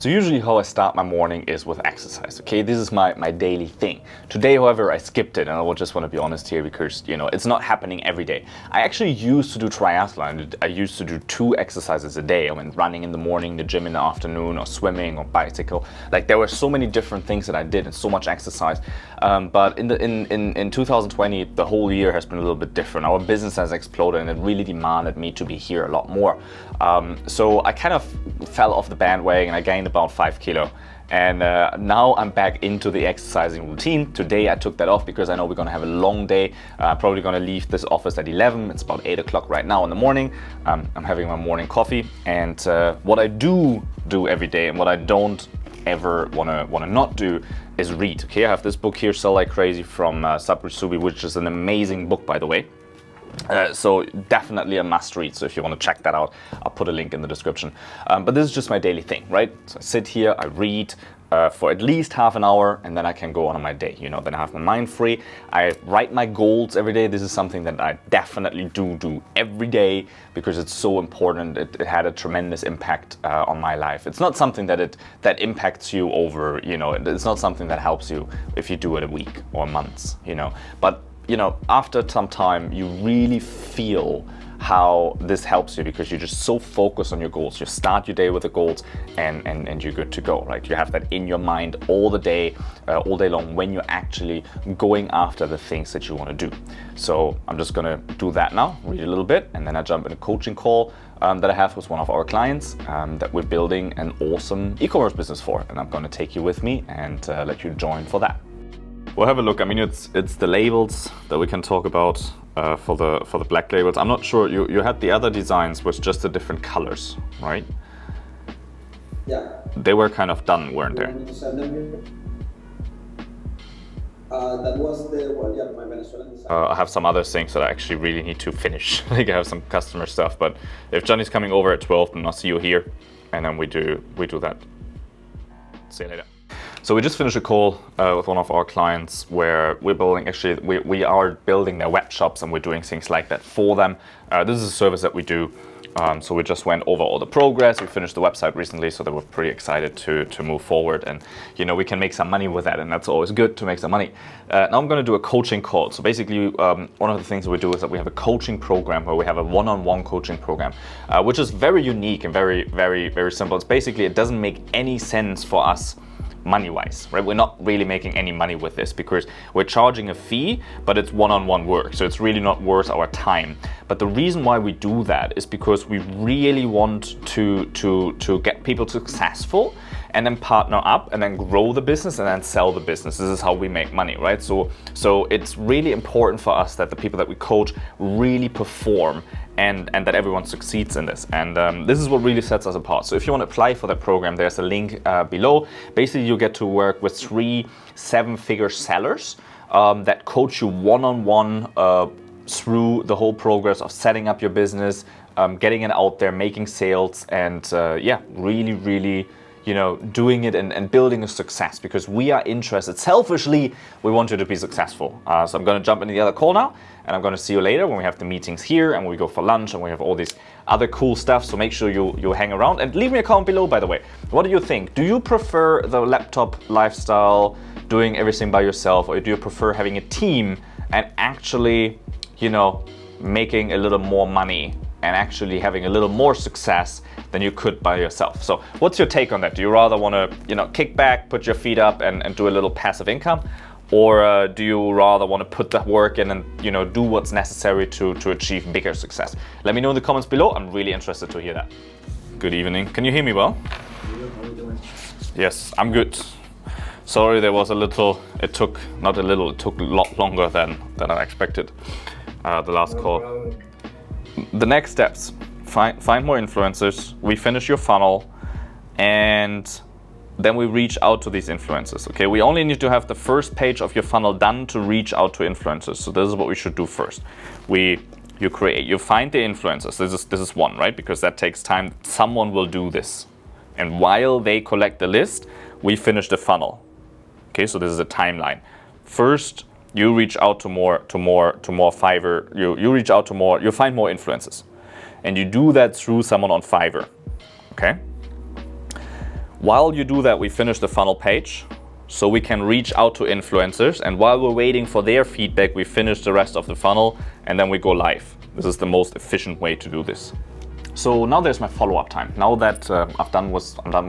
So usually how I start my morning is with exercise, okay? This is my daily thing. Today, however, I skipped it, and I just want to be honest here because, it's not happening every day. I actually used to do triathlon. I used to do 2 exercises a day. I went running in the morning, the gym in the afternoon, or swimming, or bicycle. Like, there were so many different things that I did and so much exercise. But in 2020, the whole year has been a little bit different. Our business has exploded, and it really demanded me to be here a lot more. So I kind of fell off the bandwagon, and I gained about 5 kilo. And now I'm back into the exercising routine. Today I took that off because I know we're gonna have a long day. Probably gonna leave this office at 11. It's about 8 o'clock right now in the morning. I'm having my morning coffee. And what I do every day and what I don't ever wanna not do is read. Okay, I have this book here, Sell Like Crazy from Sabri Subi, which is an amazing book, by the way. So definitely a must read. So if you want to check that out, I'll put a link in the description. But this is just my daily thing, right? So I sit here, I read for at least half an hour, and then I can go on my day. Then I have my mind free. I write my goals every day. This is something that I definitely do every day because it's so important. It had a tremendous impact on my life. It's not something that impacts you over, it's not something that helps you if you do it a week or months, But after some time, you really feel how this helps you because you're just so focused on your goals. You start your day with the goals and you're good to go, right? You have that in your mind all day long when you're actually going after the things that you want to do. So I'm just going to do that now, read a little bit, and then I jump in a coaching call that I have with one of our clients that we're building an awesome e-commerce business for. And I'm going to take you with me and let you join for that. We'll have a look. I mean, it's the labels that we can talk about for the black labels. I'm not sure. You had the other designs with just the different colors, right? Yeah. They were kind of done, weren't they? That was my Venezuelan design. I have some other things that I actually really need to finish. Like I have some customer stuff, but if Johnny's coming over at 12, then I'll see you here, and then we do that. See you later. So we just finished a call with one of our clients where we're building, we are building their web shops and we're doing things like that for them. This is a service that we do. So we just went over all the progress. We finished the website recently, so they were pretty excited to move forward. And, we can make some money with that, and that's always good to make some money. Now I'm going to do a coaching call. So basically, one of the things that we do is that we have a coaching program where we have a one-on-one coaching program, which is very unique and very, very, very simple. It's basically, it doesn't make any sense for us money-wise, right? We're not really making any money with this because we're charging a fee, but it's one-on-one work, so it's really not worth our time. But the reason why we do that is because we really want to get people successful and then partner up and then grow the business and then sell the business. This is how we make money, right? So it's really important for us that the people that we coach really perform and that everyone succeeds in this. And this is what really sets us apart. So if you want to apply for that program, there's a link below. Basically, you get to work with 3 7-figure sellers that coach you one-on-one through the whole progress of setting up your business, getting it out there, making sales, and really, really, doing it and building a success because we are interested. Selfishly, we want you to be successful. So I'm going to jump into the other call now, and I'm going to see you later when we have the meetings here and we go for lunch and we have all these other cool stuff. So make sure you hang around and leave me a comment below, by the way. What do you think? Do you prefer the laptop lifestyle, doing everything by yourself, or do you prefer having a team and actually, making a little more money and actually having a little more success than you could by yourself? So what's your take on that? Do you rather want to, kick back, put your feet up and do a little passive income? Or do you rather want to put the work in and, do what's necessary to achieve bigger success? Let me know in the comments below. I'm really interested to hear that. Good evening. Can you hear me well? How are you doing? Yes, I'm good. Sorry, there was it took a lot longer than I expected, the last call. The next steps, find more influencers, we finish your funnel, and then we reach out to these influencers. Okay, we only need to have the first page of your funnel done to reach out to influencers. So this is what we should do first. You find the influencers. This is one, right? Because that takes time. Someone will do this. And while they collect the list, we finish the funnel. Okay, so this is a timeline. First, you reach out to more Fiverr. You find more influencers. And you do that through someone on Fiverr. Okay? While you do that, we finish the funnel page so we can reach out to influencers. And while we're waiting for their feedback, we finish the rest of the funnel and then we go live. This is the most efficient way to do this. So now there's my follow-up time. Now that I'm done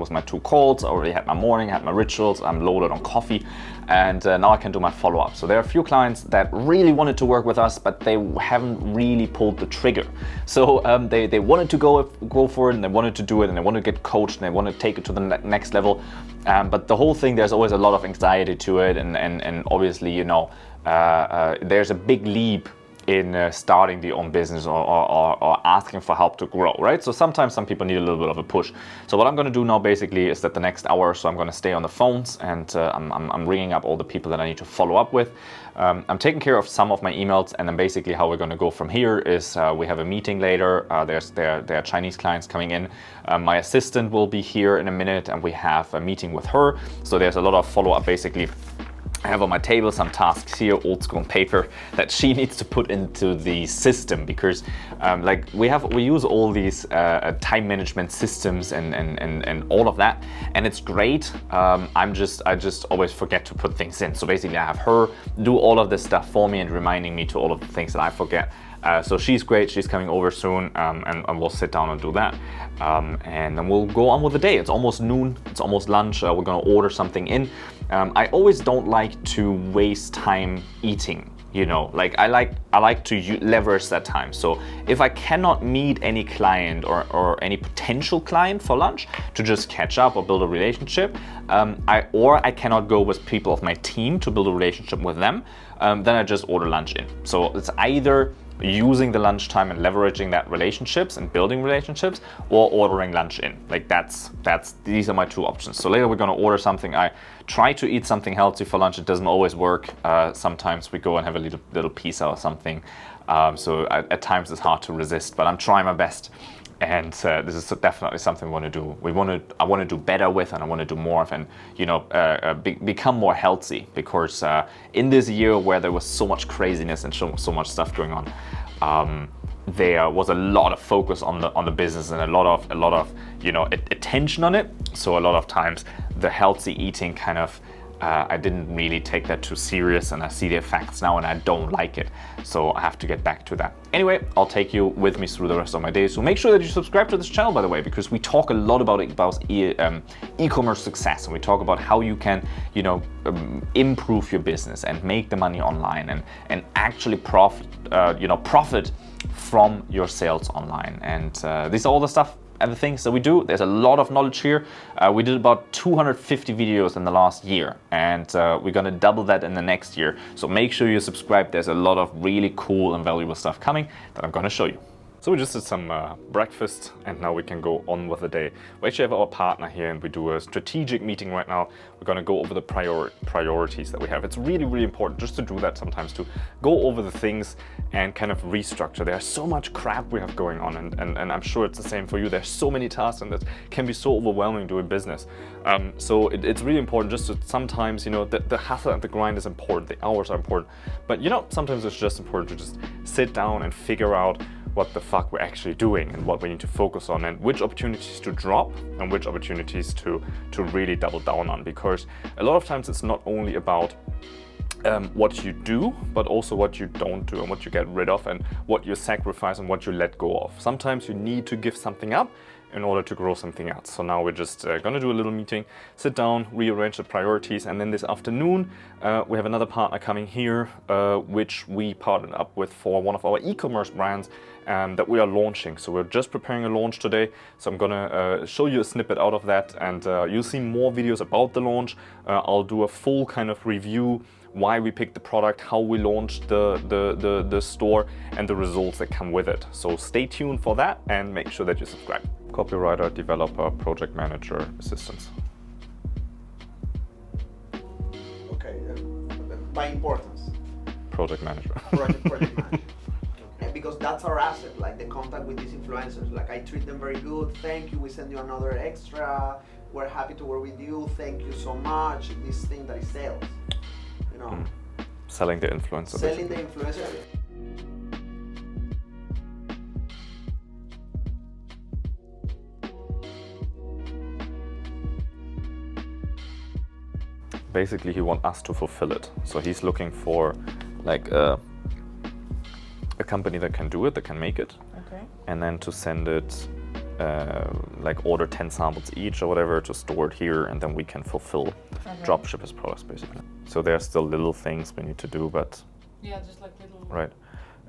with my 2 calls, I already had my morning, had my rituals, I'm loaded on coffee, and now I can do my follow-up. So there are a few clients that really wanted to work with us, but they haven't really pulled the trigger. So they wanted to go for it, and they wanted to do it, and they want to get coached, and they want to take it to the next level. But the whole thing, there's always a lot of anxiety to it, and obviously, you know, there's a big leap in starting the own business or asking for help to grow, right? So sometimes some people need a little bit of a push. So what I'm going to do now basically is that the next hour or so I'm going to stay on the phones, and I'm ringing up all the people that I need to follow up with. I'm taking care of some of my emails, and then basically how we're going to go from here is we have a meeting later. There are Chinese clients coming in. My assistant will be here in a minute, and we have a meeting with her. So there's a lot of follow-up basically. I have on my table some tasks here, old school on paper, that she needs to put into the system, because like we use all these time management systems and all of that, and it's great. I just always forget to put things in. So basically I have her do all of this stuff for me and reminding me to all of the things that I forget. So she's great, she's coming over soon, and we'll sit down and do that. And then we'll go on with the day. It's almost noon, it's almost lunch, we're gonna order something in. I always don't like to waste time eating, you know, like I like to leverage that time. So if I cannot meet any client or any potential client for lunch to just catch up or build a relationship, I cannot go with people of my team to build a relationship with them, then I just order lunch in. So it's either using the lunchtime and leveraging that relationships and building relationships, or ordering lunch in. Like these are my 2 options. So later we're gonna order something. I try to eat something healthy for lunch. It doesn't always work. Sometimes we go and have a little pizza or something. So at times it's hard to resist, but I'm trying my best. And this is definitely something we want to do. I want to do better with, and I want to do more of, and you know, become more healthy. Because in this year where there was so much craziness and so much stuff going on, there was a lot of focus on the business and a lot of you know, attention on it. So a lot of times the healthy eating kind of I didn't really take that too serious, and I see the effects now and I don't like it. So I have to get back to that. Anyway, I'll take you with me through the rest of my day. So make sure that you subscribe to this channel, by the way, because we talk a lot about e-commerce success, and we talk about how you can, you know, improve your business and make the money online and actually profit from your sales online. And these are all the stuff and the things that we do. There's a lot of knowledge here. We did about 250 videos in the last year, and we're gonna double that in the next year. So make sure you subscribe. There's a lot of really cool and valuable stuff coming that I'm gonna show you. So we just did some breakfast, and now we can go on with the day. We actually have our partner here, and we do a strategic meeting right now. We're going to go over the priorities that we have. It's really, really important just to do that sometimes, to go over the things and kind of restructure. There's so much crap we have going on, and I'm sure it's the same for you. There's so many tasks, and that can be so overwhelming doing business. So it's really important just to sometimes, you know, the hustle and the grind is important, the hours are important, but you know, sometimes it's just important to just sit down and figure out what the fuck we're actually doing and what we need to focus on, and which opportunities to drop and which opportunities to really double down on. Because a lot of times it's not only about what you do, but also what you don't do and what you get rid of and what you sacrifice and what you let go of. Sometimes you need to give something up in order to grow something else. So now we're just gonna do a little meeting, sit down, rearrange the priorities, and then this afternoon we have another partner coming here, which we partnered up with for one of our e-commerce brands that we are launching. So we're just preparing a launch today. So I'm gonna show you a snippet out of that, and you'll see more videos about the launch. I'll do a full kind of review, why we picked the product, how we launched the store, and the results that come with it. So stay tuned for that, and make sure that you subscribe. Copywriter, developer, project manager, assistants. Okay, by importance. Project manager. Project manager. Okay, because that's our asset, like the contact with these influencers. Like, I treat them very good. Thank you. We send you another extra. We're happy to work with you. Thank you so much. This thing that is sales. You know. Selling the influencer. Selling the influencer. basically he wants us to fulfill it. So he's looking for like a company that can do it, that can make it, and then to send it, like order 10 samples each or whatever, to store it here, and then we can fulfill, dropship his products basically. So there are still little things we need to do, but yeah, just like little. Right.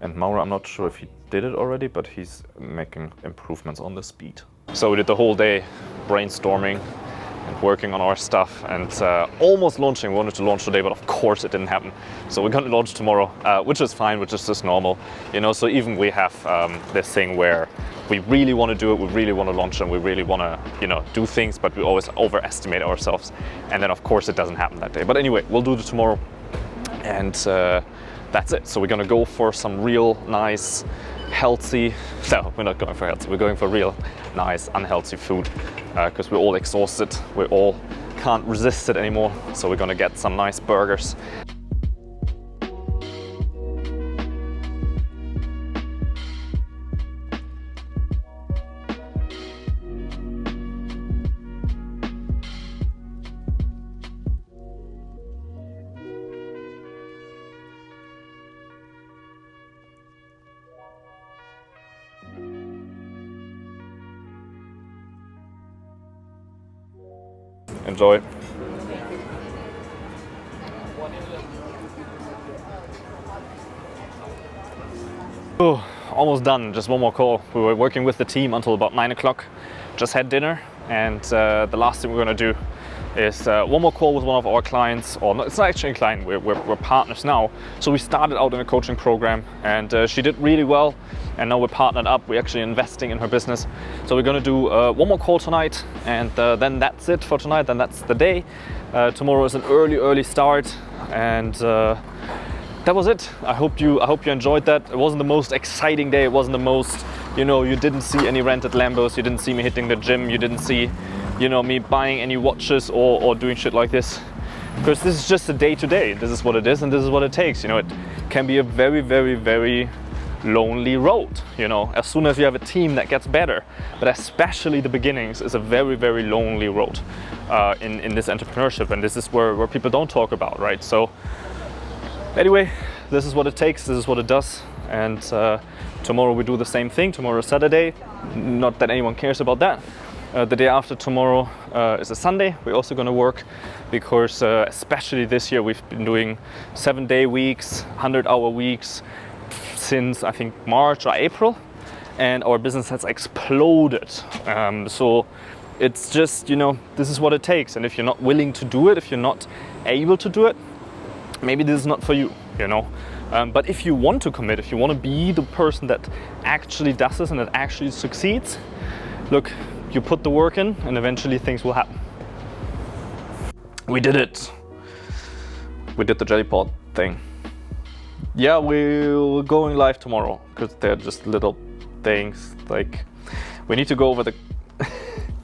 And Mauro, I'm not sure if he did it already, but he's making improvements on the speed. So we did the whole day brainstorming and working on our stuff, and almost launching. We wanted to launch today, but of course it didn't happen. So we're going to launch tomorrow, which is fine, which is just normal. You know, so even we have this thing where we really want to do it, we really want to launch, and we really want to, you know, do things, but we always overestimate ourselves. And then of course it doesn't happen that day. But anyway, we'll do it tomorrow, and that's it. So we're going to go for some real nice, healthy, no, we're not going for healthy, we're going for real nice, unhealthy food, because we're all exhausted, we all can't resist it anymore. So we're going to get some nice burgers. Enjoy. Oh, almost done, just one more call. We were working with the team until about 9 o'clock, just had dinner, and the last thing we're gonna do is one more call with one of our clients, or no, it's not actually a client, we're partners now. So we started out in a coaching program, and she did really well, and now we're partnered up, we're actually investing in her business. So we're gonna do one more call tonight, and then that's it for tonight, then that's the day. Tomorrow is an early start, and that was it. I hope you enjoyed that. It wasn't the most exciting day, it wasn't the most, you know, you didn't see any rented Lambos, you didn't see me hitting the gym, you didn't see, you know, me buying any watches or doing shit like this, because this is just a day-to-day. This is what it is, and this is what it takes. You know, it can be a very lonely road, you know, as soon as you have a team that gets better, but especially the beginnings is a very lonely road in this entrepreneurship, and this is where people don't talk about, right? So anyway, this is what it takes, this is what it does, and tomorrow we do the same thing. Tomorrow is Saturday, not that anyone cares about that. The day after tomorrow is a Sunday. We're also going to work because especially this year we've been doing 7-day weeks, 100-hour weeks since I think March or April, and our business has exploded. So it's just, you know, this is what it takes, and if you're not willing to do it, if you're not able to do it, maybe this is not for you, you know. But if you want to commit, if you want to be the person that actually does this and that actually succeeds, look, you put the work in and eventually things will happen. We did it. We did the jelly pod thing. Yeah, we're going live tomorrow because they're just little things. Like, we need to go over the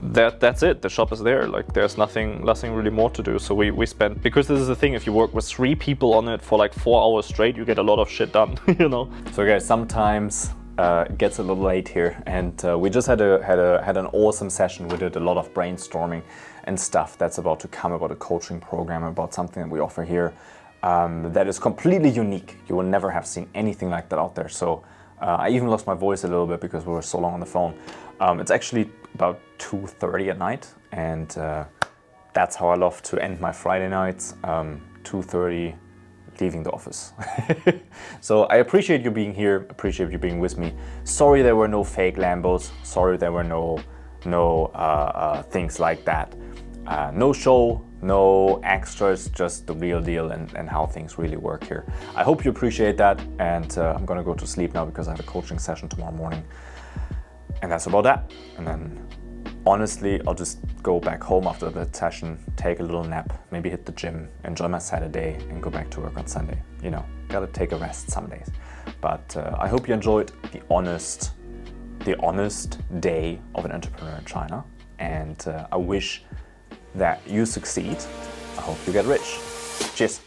that's it. The shop is there. Like, there's nothing really more to do. So we spent, because this is the thing, if you work with 3 people on it for like 4 hours straight, you get a lot of shit done, you know. So guys, sometimes it gets a little late here, and we just had an awesome session. We did a lot of brainstorming and stuff that's about to come, about a coaching program, about something that we offer here that is completely unique. You will never have seen anything like that out there. So I even lost my voice a little bit because we were so long on the phone. It's actually about 2:30 at night, and that's how I love to end my Friday nights, 2:30, leaving the office. So I appreciate you being here, appreciate you being with me. Sorry there were no fake Lambos, sorry there were no things like that. No show, no extras, just the real deal and how things really work here. I hope you appreciate that, and I'm gonna go to sleep now because I have a coaching session tomorrow morning. And that's about that. And then honestly, I'll just go back home after that session, take a little nap, maybe hit the gym, enjoy my Saturday, and go back to work on Sunday. You know, gotta take a rest some days. But I hope you enjoyed the honest day of an entrepreneur in China. And I wish that you succeed. I hope you get rich. Cheers.